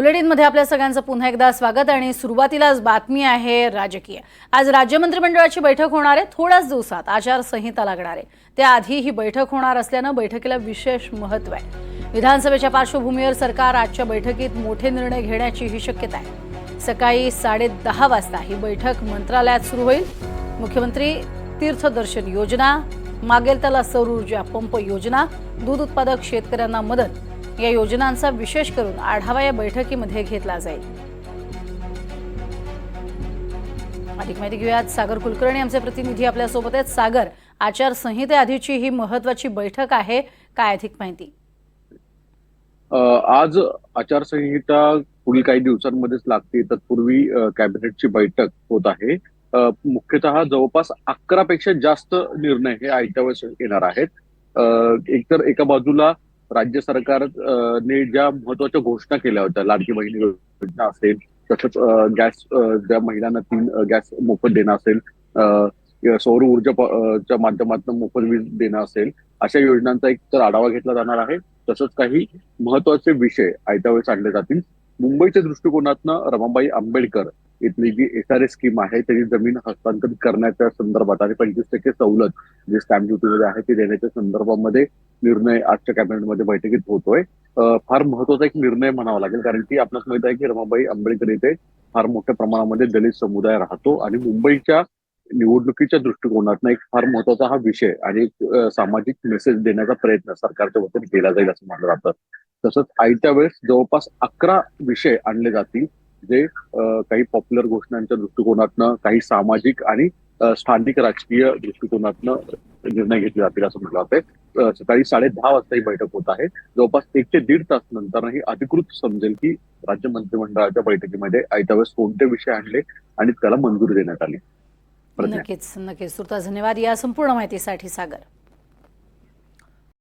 बुलेटिनमध्ये आपल्या सगळ्यांचं पुन्हा एकदा स्वागत आणि सुरुवातीलाच बातमी आहे राजकीय। आज राज्य मंत्रिमंडळाची बैठक होणार आहे। थोड्याच दिवसात आचारसंहिता लागणार आहे। त्याआधी ही बैठक होणार असल्याने बैठकीला विशेष महत्त्व आहे। विधानसभेच्या पार्श्वभूमीवर सरकार आजच्या बैठकीत मोठे निर्णय घेण्याची ही शक्यता आहे। सकाळी 10:30 वाजता ही बैठक मंत्रालयात सुरू होईल। मुख्यमंत्री तीर्थदर्शन योजना, मागेल त्याला सौर ऊर्जा पंप योजना, दूध उत्पादक शेतकऱ्यांना मदत या योजनांचा विशेष करून आढावा या बैठकीमध्ये घेतला जाईल। अधिक माहिती घेऊयात, सागर कुलकर्णी आमचे प्रतिनिधी आपल्या सोबत आहेत। सागर, आचारसंहितेआधीची ही महत्त्वाची बैठक आहे, काय अधिक माहिती? आज आचारसंहिता पुढील काही दिवसांमध्येच लागते। तत्पूर्वी कॅबिनेटची बैठक होत आहे। मुख्यतः जवळपास 11 पेक्षा जास्त निर्णय हे आयत्या वेळेस येणार आहेत। एकतर एका बाजूला राज्य सरकार ने ज्या महत्वाच्या घोषणा केल्या होत्या, लाडकी बहीण योजना असेल, तसंच गॅस ज्या महिलांना 3 गॅस मोफत देणं असेल, सौर ऊर्जा माध्यमातून मोफत वीज देणं असेल, अशा योजनांचा एक तर आढावा घेतला जाणार आहे। तसंच काही महत्वाचे विषय आयत्या वेळेस आणले जातील। मुंबईच्या दृष्टिकोनातनं रमाबाई आंबेडकर इथली जी SRA स्कीम आहे त्याची जमीन हस्तांतरित करण्याच्या संदर्भात आणि 25% सवलत जे स्टॅम्प ड्युटीमध्ये आहे ती देण्याच्या संदर्भामध्ये निर्णय आजच्या कॅबिनेटमध्ये बैठकीत होतोय। फार महत्वाचा एक निर्णय म्हणावा लागेल, कारण की आपल्याला माहित आहे की रमाबाई आंबेडकर इथे फार मोठ्या प्रमाणामध्ये दलित समुदाय राहतो आणि मुंबईच्या निवडणुकीच्या दृष्टिकोनातून एक फार महत्वाचा हा विषय आणि एक सामाजिक मेसेज देण्याचा प्रयत्न सरकारच्या वतीने केला जाईल असं म्हटलं जातं। तसंच आयत्या वेळेस जवळपास 11 विषय आणले जातील, जे काही पॉप्युलर घोषणांच्या दृष्टिकोनातनं, काही सामाजिक आणि स्थानिक राजकीय दृष्टिकोनातनं निर्णय घेतले जातील असं म्हटलं जातंय। सकाळी 10:30 वाजता ही बैठक होत आहे। जवळपास 1 ते 1.5 तास नंतरही अधिकृत समजेल की राज्य मंत्रिमंडळाच्या बैठकीमध्ये आयत्या वेळेस कोणते विषय आणले आणि त्याला मंजुरी देण्यात आली। नक्कीच तुर्तास धन्यवाद या संपूर्ण माहितीसाठी सागर।